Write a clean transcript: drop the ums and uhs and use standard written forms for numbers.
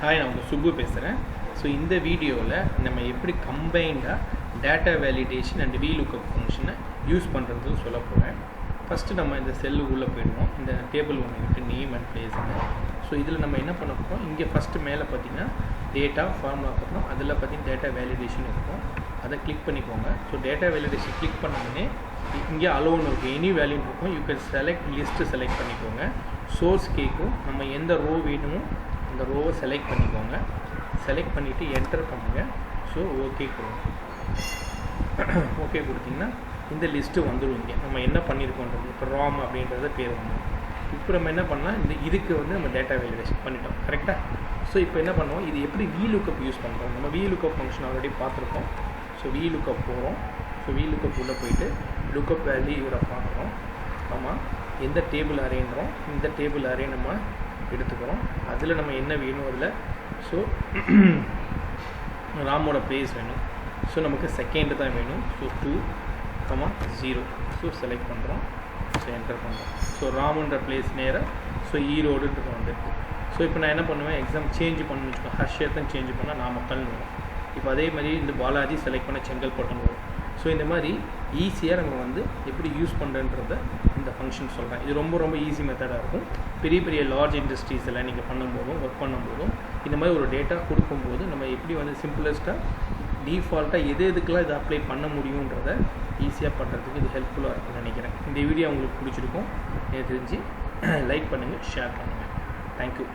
Hi, நான் உங்கள் சுப்பு பேசுகிறேன். ஸோ இந்த வீடியோவில் நம்ம எப்படி கம்பைண்டாக டேட்டா வேலிடேஷன் அண்ட் VLOOKUP ஃபங்க்ஷனை யூஸ் பண்ணுறதுன்னு சொல்ல போகிறேன். ஃபஸ்ட்டு நம்ம இந்த செல்லுக்குள்ளே போயிடுவோம். இந்த டேபிள் ஒன்று இருக்குது, நேம் அண்ட் பிளேஸ்னு. ஸோ இதில் நம்ம என்ன பண்ண போகிறோம், இங்கே ஃபஸ்ட்டு மேலே பார்த்தீங்கன்னா டேட்டா ஃபார்முலா போகிறோம். அதில் பார்த்தீங்கன்னா டேட்டா வேலிடேஷன் இருக்கும், அதை கிளிக் பண்ணிக்கோங்க. ஸோ டேட்டா வேலிடேஷன் கிளிக் பண்ணோடனே இங்கே அலோன் இருக்கும், எனி வேல்யூ இருக்கும். You can select list select பண்ணிக்கோங்க. சோர்ஸ் கேட்கும், நம்ம எந்த ரோ வேணுமோ அந்த ரோவை செலக்ட் பண்ணிக்கோங்க. செலக்ட் பண்ணிவிட்டு என்டர் பண்ணுங்கள். ஸோ ஓகே கொடுங்க. ஓகே கொடுத்தீங்கன்னா இந்த லிஸ்ட்டு வந்துடும். இங்கே நம்ம என்ன பண்ணியிருக்கோன்றது இப்போ ராம் அப்படின்றத பேர் வந்துடும். இப்போ நம்ம என்ன பண்ணலாம், இதுக்கு நம்ம டேட்டா வேலிடேஷன் பண்ணிட்டோம், கரெக்டாக. ஸோ இப்போ என்ன பண்ணுவோம், இது எப்படி VLOOKUP யூஸ் பண்ணுறோம். நம்ம VLOOKUP ஃபங்க்ஷன் ஆல்ரெடி பார்த்துருக்கோம். ஸோ VLOOKUP போகிறோம். ஸோ VLOOKUP உள்ளே போயிட்டு லுக்கப் வேல்யூ இவரை பார்க்குறோம். ஆமாம், எந்த டேபிள் அரேன்றோம், இந்த டேபிள் அரே நம்ம எடுத்துக்கிறோம். அதில் நம்ம என்ன வேணும் அதில். ஸோ ராமோட பிளேஸ் வேணும். ஸோ நமக்கு செகண்டு தான் வேணும். ஸோ 2,0. ஸோ செலக்ட் பண்ணுறோம். ஸோ என்டர் பண்ணுறோம். ஸோ ராமுன்ற பிளேஸ் நேராக ஸோ ஈரோடுன்றது வந்துருக்கு. ஸோ இப்போ நான் என்ன பண்ணுவேன், எக்ஸாம் சேஞ்ச் பண்ணணும்னு வச்சுக்கோங்க. ஹர்ஷேத்தன் சேஞ்ச் பண்ணால் நாமக்கல்னு வரும். இப்போ அதே மாதிரி இந்த பாலாஜி செலக்ட் பண்ண செங்கல்பட்டுன்னு வரும். ஸோ இந்த மாதிரி ஈஸியாக நம்ம எப்படி யூஸ் பண்ணுறன்றத இந்த ஃபங்க்ஷன் சொல்கிறேன். இது ரொம்ப ரொம்ப ஈஸி மெத்தடாக இருக்கும். பெரிய பெரிய லார்ஜ் இண்டஸ்ட்ரீஸ் எல்லாம் நீங்கள் பண்ணும்போதும் ஒர்க் பண்ணும்போதும் இந்த மாதிரி ஒரு டேட்டா கொடுக்கும்போது நம்ம எப்படி சிம்பிளஸ்ட்டாக டிஃபால்ட்டாக எதுக்கெல்லாம் இதை அப்ளை பண்ண முடியுன்றத ஈஸியாக பண்ணுறதுக்கு இது ஹெல்ப்ஃபுல்லாக இருக்கும்னு நினைக்கிறேன். இந்த வீடியோ உங்களுக்கு பிடிச்சிருக்கும், எனக்கு தெரிஞ்சு லைக் பண்ணுங்கள், ஷேர் பண்ணுங்கள். தேங்க்யூ.